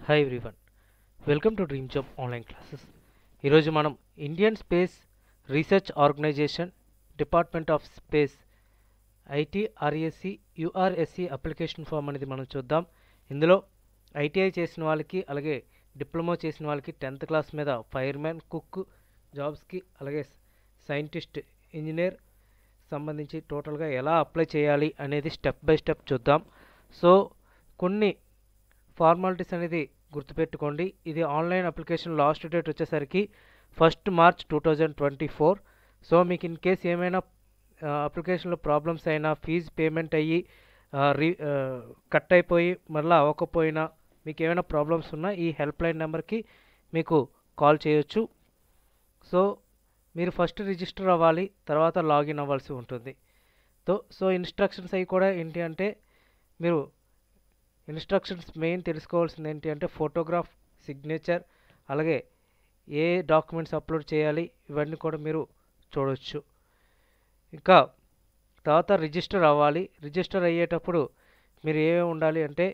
Hi everyone, welcome to dream job online classes. ఈరోజు మనం Indian space research organisation department of space ITRSC URSC application form అనేది మనం చూద్దాం. ఇందులో ITI చేసిన వాళ్ళకి, అలాగే డిప్లొమా చేసిన వాళ్ళకి 10th క్లాస్ మీద ఫైర్మ్యాన్, కుక్ జాబ్స్కి, అలాగే సైంటిస్ట్, ఇంజనీర్ సంబంధించి టోటల్గా ఎలా అప్లై చేయాలి అనేది స్టెప్ బై స్టెప్ చూద్దాం. సో కొన్ని ఫార్మాలిటీస్ అనేది గుర్తుపెట్టుకోండి. ఇది ఆన్లైన్ అప్లికేషన్ లాస్ట్ డేట్ వచ్చేసరికి 1st March 2024. సో మీకు ఇన్ కేస్ ఏమైనా అప్లికేషన్లో ప్రాబ్లమ్స్ అయినా, ఫీజు పేమెంట్ అయ్యి కట్ అయిపోయి మళ్ళీ అవ్వకపోయినా, మీకు ఏమైనా ప్రాబ్లమ్స్ ఉన్నా ఈ హెల్ప్ లైన్ నెంబర్కి మీకు కాల్ చేయొచ్చు. సో మీరు ఫస్ట్ రిజిస్టర్ అవ్వాలి, తర్వాత లాగిన్ అవ్వాల్సి ఉంటుంది. సో ఇన్స్ట్రక్షన్స్ అవి కూడా ఏంటి అంటే, మీరు ఇన్స్ట్రక్షన్స్ మెయిన్ తెలుసుకోవాల్సింది ఏంటి అంటే ఫోటోగ్రాఫ్, సిగ్నేచర్, అలాగే ఏ డాక్యుమెంట్స్ అప్లోడ్ చేయాలి ఇవన్నీ కూడా మీరు చూడవచ్చు. ఇంకా తర్వాత రిజిస్టర్ అవ్వాలి. రిజిస్టర్ అయ్యేటప్పుడు మీరు ఏమేమి ఉండాలి అంటే,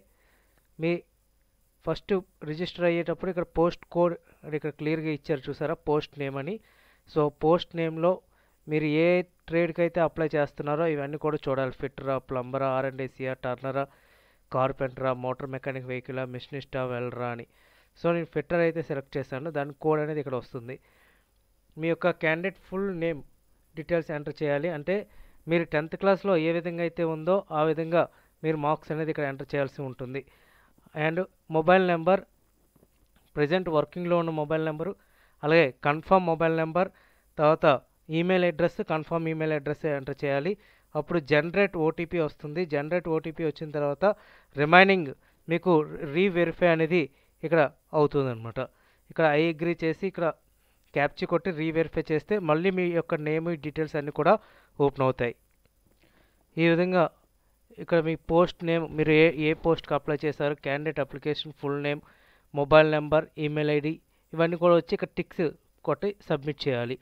మీ ఫస్ట్ రిజిస్టర్ అయ్యేటప్పుడు ఇక్కడ పోస్ట్ కోడ్ అని ఇక్కడ క్లియర్గా ఇచ్చారు చూసారా, పోస్ట్ నేమ్ అని. సో పోస్ట్ నేమ్లో మీరు ఏ ట్రేడ్కి అయితే అప్లై చేస్తున్నారో ఇవన్నీ కూడా చూడాలి. ఫిట్టరా, ప్లంబరా, R&Dసియా, టర్నరా, కార్పెంటరా, మోటార్ మెకానిక్, వెహికలా, మిషనిస్టా, వెల్డరా అని. సో నేను ఫిట్టర్ అయితే సెలెక్ట్ చేశాను, దాని కోడ్ అనేది ఇక్కడ వస్తుంది. మీ యొక్క candidate full name details enter చేయాలి. అంటే మీరు 10th క్లాస్లో ఏ విధంగా అయితే ఉందో ఆ విధంగా మీరు మార్క్స్ అనేది ఇక్కడ ఎంటర్ చేయాల్సి ఉంటుంది. అండ్ మొబైల్ నెంబర్, ప్రజెంట్ వర్కింగ్లో ఉన్న మొబైల్ నెంబరు, అలాగే కన్ఫర్మ్ మొబైల్ నెంబర్, తర్వాత email address, confirm email address enter చేయాలి. అప్పుడు జనరేట్ ఓటీపీ వస్తుంది. జనరేట్ ఓటీపీ వచ్చిన తర్వాత రిమైనింగ్ మీకు రీవెరిఫై అనేది ఇక్కడ అవుతుంది అనమాట. ఇక్కడ ఐ అగ్రీ చేసి ఇక్కడ క్యాప్చర్ కొట్టి రీవెరిఫై చేస్తే మళ్ళీ మీ యొక్క నేమ్ డీటెయిల్స్ అన్నీ కూడా ఓపెన్ అవుతాయి. ఈ విధంగా ఇక్కడ మీ పోస్ట్ నేమ్, మీరు ఏ పోస్ట్కి అప్లై చేశారు, candidate application full name, mobile number, email ID ఇవన్నీ కూడా వచ్చి ఇక్కడ టిక్స్ కొట్టి సబ్మిట్ చేయాలి.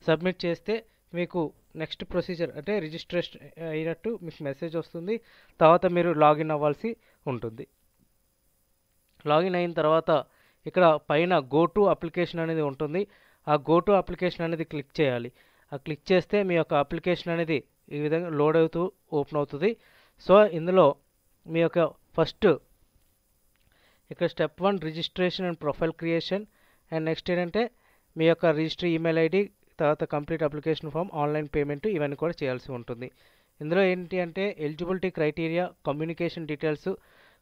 సబ్మిట్ చేస్తే మీకు నెక్స్ట్ ప్రొసీజర్ అంటే రిజిస్ట్రేషన్ అయినట్టు మీకు మెసేజ్ వస్తుంది. తర్వాత మీరు లాగిన్ అవ్వాల్సి ఉంటుంది. లాగిన్ అయిన తర్వాత ఇక్కడ పైన గో టు అప్లికేషన్ అనేది ఉంటుంది. ఆ గో టు అప్లికేషన్ అనేది క్లిక్ చేయాలి. ఆ క్లిక్ చేస్తే మీ యొక్క అప్లికేషన్ అనేది ఈ విధంగా లోడ్ అవుతూ ఓపెన్ అవుతుంది. సో ఇందులో మీ యొక్క ఫస్ట్ ఇక్కడ step 1 registration and profile creation, and next ఏంటంటే మీ యొక్క రిజిస్టర్ ఈమెయిల్ ఐడి, తర్వాత complete application form, online payment ఇవన్నీ కూడా చేయాల్సి ఉంటుంది. ఇందులో ఏంటి అంటే eligibility criteria, communication details,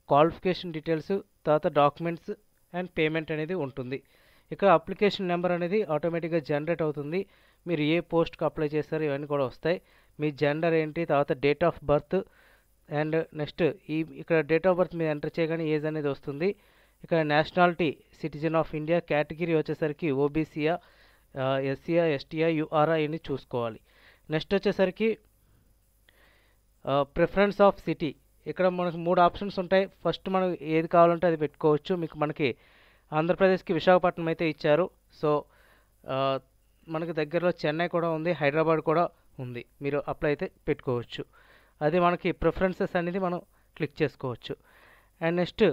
qualification details, తర్వాత డాక్యుమెంట్స్ అండ్ పేమెంట్ అనేది ఉంటుంది. ఇక్కడ అప్లికేషన్ నెంబర్ అనేది ఆటోమేటిక్గా జనరేట్ అవుతుంది. మీరు ఏ పోస్ట్కి అప్లై చేస్తారో ఇవన్నీ కూడా వస్తాయి. మీ జెండర్ ఏంటి, తర్వాత date of birth, and next ఇక్కడ డేట్ ఆఫ్ బర్త్ మీరు ఎంటర్ చేయగానే ఏజ్ అనేది వస్తుంది. ఇక్కడ nationality citizen of India, category వచ్చేసరికి ఓబీసీయా, ఎస్సీయా, ఎస్టీయా, యూఆర్ఆ అని చూసుకోవాలి. నెక్స్ట్ వచ్చేసరికి ప్రిఫరెన్స్ ఆఫ్ సిటీ, ఇక్కడ మనకు 3 ఆప్షన్స్ ఉంటాయి. ఫస్ట్ మనం ఏది కావాలంటే అది పెట్టుకోవచ్చు. మనకి ఆంధ్రప్రదేశ్కి విశాఖపట్నం అయితే ఇచ్చారు. సో మనకి దగ్గరలో చెన్నై కూడా ఉంది, హైదరాబాద్ కూడా ఉంది. మీరు అప్లై అయితే పెట్టుకోవచ్చు. అది మనకి ప్రిఫరెన్సెస్ అనేది మనం క్లిక్ చేసుకోవచ్చు. అండ్ నెక్స్ట్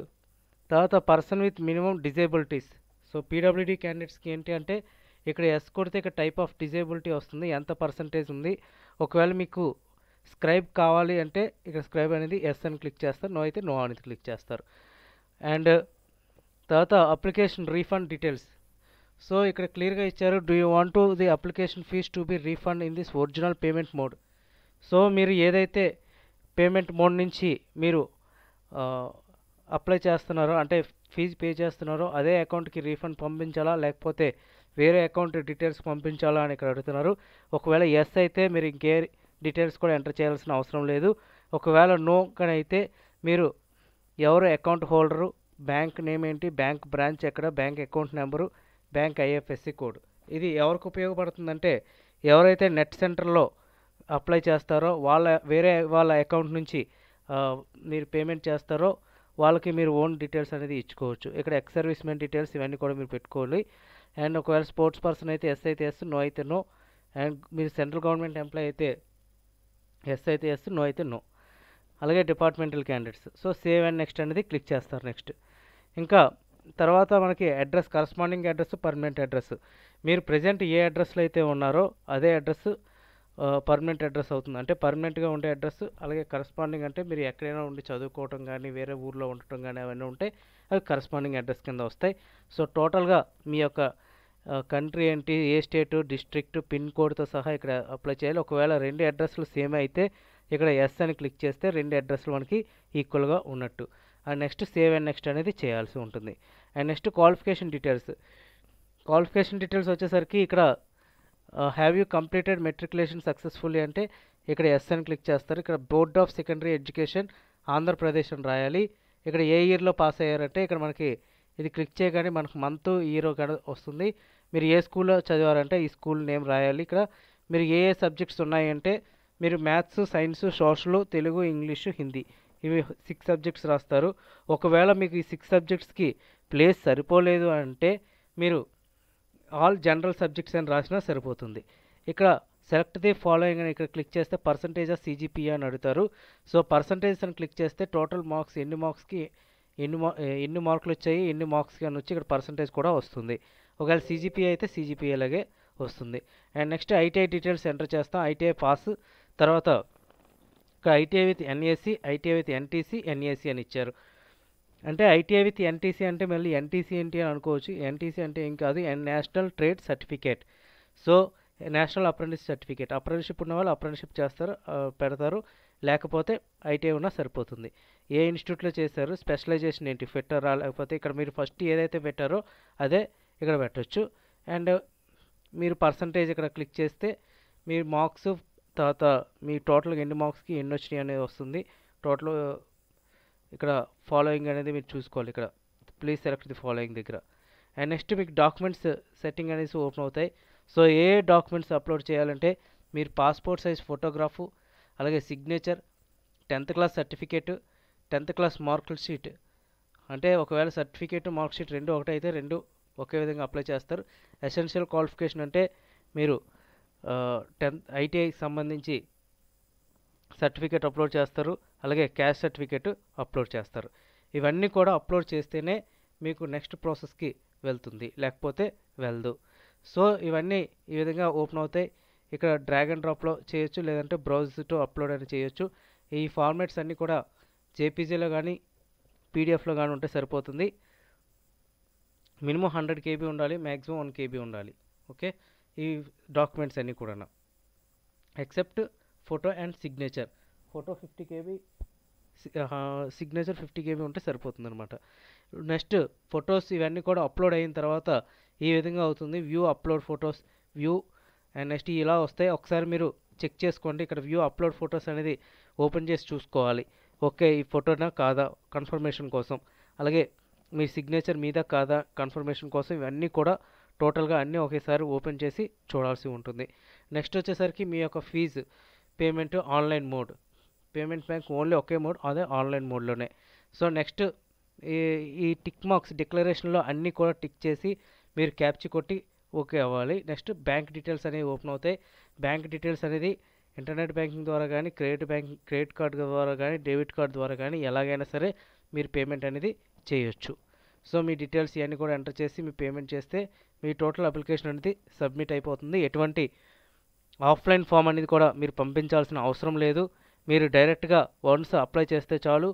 తర్వాత person with minimum disabilities. So PWD క్యాండిడేట్స్కి ఏంటి అంటే ఇక్కడ ఎస్ కొడితే ఇక్కడ టైప్ ఆఫ్ డిజేబిలిటీ వస్తుంది, ఎంత పర్సంటేజ్ ఉంది. ఒకవేళ మీకు స్క్రైబ్ కావాలి అంటే ఇక్కడ స్క్రైబ్ అనేది ఎస్ అని క్లిక్ చేస్తారు, నో అయితే నో అనేది క్లిక్ చేస్తారు. అండ్ తర్వాత అప్లికేషన్ రీఫండ్ డీటెయిల్స్. సో ఇక్కడ క్లియర్గా ఇచ్చారు, do you want to the application fees to be refund in this original payment mode. So మీరు ఏదైతే పేమెంట్ మోడ్ నుంచి మీరు అప్లై చేస్తున్నారో, అంటే ఫీజు పే చేస్తున్నారో అదే అకౌంట్కి రీఫండ్ పంపించాలా, లేకపోతే వేరే అకౌంట్ డీటెయిల్స్ పంపించాలా అని ఇక్కడ అడుగుతున్నారు. ఒకవేళ ఎస్ అయితే మీరు ఇంకే డీటెయిల్స్ కూడా ఎంటర్ చేయాల్సిన అవసరం లేదు. ఒకవేళ నో కానీ అయితే మీరు ఎవరు అకౌంట్ హోల్డరు, బ్యాంక్ నేమ్ ఏంటి, బ్యాంక్ బ్రాంచ్ ఎక్కడ, bank account number, bank IFSC code, ఇది ఎవరికి ఉపయోగపడుతుందంటే ఎవరైతే నెట్ సెంటర్లో అప్లై చేస్తారో వేరే వాళ్ళ అకౌంట్ నుంచి మీరు పేమెంట్ చేస్తారో వాళ్ళకి మీరు ఓన్ డీటెయిల్స్ అనేది ఇచ్చుకోవచ్చు. ఇక్కడ ఎక్స్ సర్వీస్మెన్ డీటెయిల్స్ ఇవన్నీ కూడా మీరు పెట్టుకోవాలి. అండ్ ఒకవేళ స్పోర్ట్స్ పర్సన్ అయితే ఎస్ అయితే ఎస్, నో అయితే నో. అండ్ మీరు సెంట్రల్ గవర్నమెంట్ ఎంప్లాయ్ అయితే ఎస్ అయితే ఎస్, నో అయితే నో. అలాగే departmental candidates. So save and next అనేది క్లిక్ చేస్తారు. నెక్స్ట్ ఇంకా తర్వాత మనకి address, corresponding address, permanent address. మీరు ప్రెజెంట్ ఏ అడ్రస్లో అయితే ఉన్నారో అదే అడ్రస్ పర్మనెంట్ అడ్రస్ అవుతుంది. అంటే పర్మనెంట్గా ఉండే అడ్రస్. అలాగే కరస్పాండింగ్ అంటే మీరు ఎక్కడైనా ఉండి చదువుకోవటం కానీ వేరే ఊర్లో ఉండటం కానీ అవన్నీ ఉంటాయి, అవి కరస్పాండింగ్ అడ్రస్ కింద వస్తాయి. సో టోటల్గా మీ యొక్క కంట్రీ ఏంటి, ఏ స్టేటు, డిస్ట్రిక్ట్, పిన్ కోడ్తో సహా ఇక్కడ అప్లై చేయాలి. ఒకవేళ రెండు అడ్రస్లు సేమ్ అయితే ఇక్కడ ఎస్ అని క్లిక్ చేస్తే రెండు అడ్రస్లు మనకి ఈక్వల్గా ఉన్నట్టు. And next save and next అనేది చేయాల్సి ఉంటుంది. And next qualification details. Qualification details వచ్చేసరికి ఇక్కడ have you completed matriculation successfully అంటే ఇక్కడ ఎస్ అని క్లిక్ చేస్తారు. ఇక్కడ board of secondary education Andhra Pradesh అని రాయాలి. ఇక్కడ ఏ ఇయర్లో పాస్ అయ్యారంటే ఇక్కడ మనకి ఇది క్లిక్ చేయగానే మనకు మంత్ ఇయర్ వస్తుంది. మీరు ఏ స్కూల్లో చదివారంటే ఈ స్కూల్ నేమ్ రాయాలి. ఇక్కడ మీరు ఏ ఏ సబ్జెక్ట్స్ ఉన్నాయంటే మీరు maths, science, social, Telugu, English, Hindi ఇవి 6 సబ్జెక్ట్స్ రాస్తారు. ఒకవేళ మీకు ఈ 6 సబ్జెక్ట్స్కి ప్లేస్ సరిపోలేదు అంటే మీరు ఆల్ జనరల్ సబ్జెక్ట్స్ అని రాసినా సరిపోతుంది. ఇక్కడ సెలెక్ట్ ది ఫాలోయింగ్ అని ఇక్కడ క్లిక్ చేస్తే పర్సంటేజ్ ఆఫ్ సిజిపిఏ అని అడుగుతారు. సో పర్సంటేజ్ అని క్లిక్ చేస్తే టోటల్ మార్క్స్ ఎన్ని మార్క్స్కి ఎన్ని మార్కులు వచ్చాయి, ఎన్ని మార్క్స్కి అని వచ్చి ఇక్కడ పర్సంటేజ్ కూడా వస్తుంది. ఒకవేళ సిజిపిఏ అయితే సిజిపిఏ లాగే వస్తుంది. And next ITI details enter చేస్తాం. ఐటీఐ పాస్, తర్వాత ఇక్కడ ITI with NAC, ITI with NTC, NAC అని ఇచ్చారు. అంటే ఐటీఐ విత్ ఎన్టీసీ అంటే మళ్ళీ ఎన్టీసీ ఏంటి అని అనుకోవచ్చు. ఎన్టీసీ అంటే ఏం కాదు, national trade certificate. So national apprentice certificate. Apprenticeship ఉన్న వాళ్ళు అప్రెంటిస్షిప్ చేస్తారు, పెడతారు. లేకపోతే ఐటీఐ ఉన్నా సరిపోతుంది. ఏ ఇన్స్టిట్యూట్లో చేశారు, స్పెషలైజేషన్ ఏంటి, పెట్టారా, లేకపోతే ఇక్కడ మీరు ఫస్ట్ ఏదైతే పెట్టారో అదే ఇక్కడ పెట్టచ్చు. అండ్ మీరు పర్సంటేజ్ ఇక్కడ క్లిక్ చేస్తే మీ మార్క్స్, తర్వాత మీ టోటల్గా ఎన్ని మార్క్స్కి ఎన్ని వచ్చినాయి అనేది వస్తుంది. టోటల్ ఇక్కడ ఫాలోయింగ్ అనేది మీరు చూసుకోవాలి. ఇక్కడ ప్లీజ్ సెలెక్ట్ ది ఫాలోయింగ్ దగ్గర. అండ్ నెక్స్ట్ మీకు డాక్యుమెంట్స్ సెట్టింగ్ అనేసి ఓపెన్ అవుతాయి. సో ఏ డాక్యుమెంట్స్ అప్లోడ్ చేయాలంటే మీరు పాస్పోర్ట్ సైజ్ ఫోటోగ్రాఫు, అలాగే signature, 10th class certificate, 10th class mark sheet. అంటే ఒకవేళ సర్టిఫికేట్, మార్క్ షీట్ రెండు ఒకటే అయితే రెండు ఒకే విధంగా అప్లై చేస్తారు. ఎసెన్షియల్ క్వాలిఫికేషన్ అంటే మీరు 10th ఐటీఐకి సంబంధించి సర్టిఫికేట్ అప్లోడ్ చేస్తారు, అలాగే క్యాస్ట్ సర్టిఫికేట్ అప్లోడ్ చేస్తారు. ఇవన్నీ కూడా అప్లోడ్ చేస్తేనే మీకు నెక్స్ట్ ప్రాసెస్కి వెళ్తుంది, లేకపోతే వెళ్ళదు. సో ఇవన్నీ ఈ విధంగా ఓపెన్ అవుతాయి. ఇక్కడ డ్రాగ్ అండ్ డ్రాప్లో చేయొచ్చు, లేదంటే బ్రౌజ్ టు అప్లోడ్ అని చేయొచ్చు. ఈ ఫార్మాట్స్ అన్నీ కూడా జేపీజీలో కానీ పీడిఎఫ్లో కానీ ఉంటే సరిపోతుంది. మినిమం 100 KB ఉండాలి, మ్యాక్సిమం 1 KB ఉండాలి. ఓకే, ఈ డాక్యుమెంట్స్ అన్నీ కూడా except photo and signature. Photo 50 KB, signature 50 KB ఉంటే సరిపోతుంది అనమాట. నెక్స్ట్ ఫొటోస్ ఇవన్నీ కూడా అప్లోడ్ అయిన తర్వాత ఈ విధంగా అవుతుంది. View upload photos, view and next ఇలా వస్తాయి. ఒకసారి మీరు చెక్ చేసుకోండి. ఇక్కడ వ్యూ అప్లోడ్ ఫొటోస్ అనేది ఓపెన్ చేసి చూసుకోవాలి. ఓకే, ఈ ఫోటోనా కాదా కన్ఫర్మేషన్ కోసం, అలాగే మీ సిగ్నేచర్ మీద కాదా కన్ఫర్మేషన్ కోసం. ఇవన్నీ కూడా టోటల్గా అన్నీ ఒకేసారి ఓపెన్ చేసి చూడాల్సి ఉంటుంది. నెక్స్ట్ వచ్చేసరికి మీ యొక్క fees payment online mode. Payment bank only ఒకే మోడ్, అదే ఆన్లైన్ మోడ్లోనే. సో నెక్స్ట్ ఈ టిక్ మార్క్స్ డిక్లరేషన్లో అన్నీ కూడా టిక్ చేసి మీరు క్యాప్చర్ కొట్టి ఓకే అవ్వాలి. నెక్స్ట్ బ్యాంక్ డీటెయిల్స్ అనేవి ఓపెన్ అవుతాయి. బ్యాంక్ డీటెయిల్స్ అనేది ఇంటర్నెట్ బ్యాంకింగ్ ద్వారా కానీ, క్రెడిట్ కార్డ్ ద్వారా కానీ, డెబిట్ కార్డ్ ద్వారా కానీ ఎలాగైనా సరే మీరు పేమెంట్ అనేది చేయొచ్చు. సో మీ డీటెయిల్స్ ఇవన్నీ కూడా ఎంటర్ చేసి మీ పేమెంట్ చేస్తే మీ టోటల్ అప్లికేషన్ అనేది సబ్మిట్ అయిపోతుంది. ఎటువంటి ఆఫ్లైన్ ఫామ్ అనేది కూడా మీరు పంపించాల్సిన అవసరం లేదు. మీరు డైరెక్ట్గా వన్స్ అప్లై చేస్తే చాలు.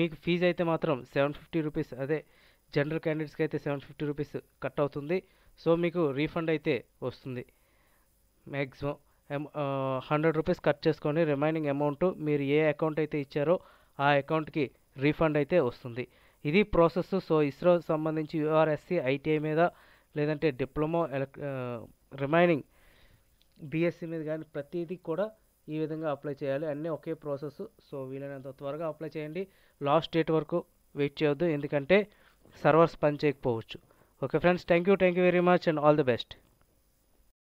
మీకు ఫీజు అయితే మాత్రం 750 రూపీస్, అదే జనరల్ క్యాండిడేట్స్కి అయితే 750 రూపీస్ కట్ అవుతుంది. సో మీకు రీఫండ్ అయితే వస్తుంది. మ్యాక్సిమం 100 రూపీస్ కట్ చేసుకొని రిమైనింగ్ అమౌంట్ మీరు ఏ అకౌంట్ అయితే ఇచ్చారో ఆ అకౌంట్కి రీఫండ్ అయితే వస్తుంది. ఇది ప్రాసెస్. సో ఇస్రో సంబంధించి యూఆర్ఎస్సి ఐటీఐ మీద, లేదంటే డిప్లొమా రిమైనింగ్ బీఎస్సీ మీద కానీ ప్రతిదీ కూడా ఈ విధంగా అప్లై చేయాలి. అన్నీ ఒకే ప్రాసెస్. సో వీలైనంత త్వరగా అప్లై చేయండి. లాస్ట్ డేట్ వరకు వెయిట్ చేయొద్దు, ఎందుకంటే సర్వర్స్ పని చేయకపోవచ్చు. Okay friends, thank you very much and all the best.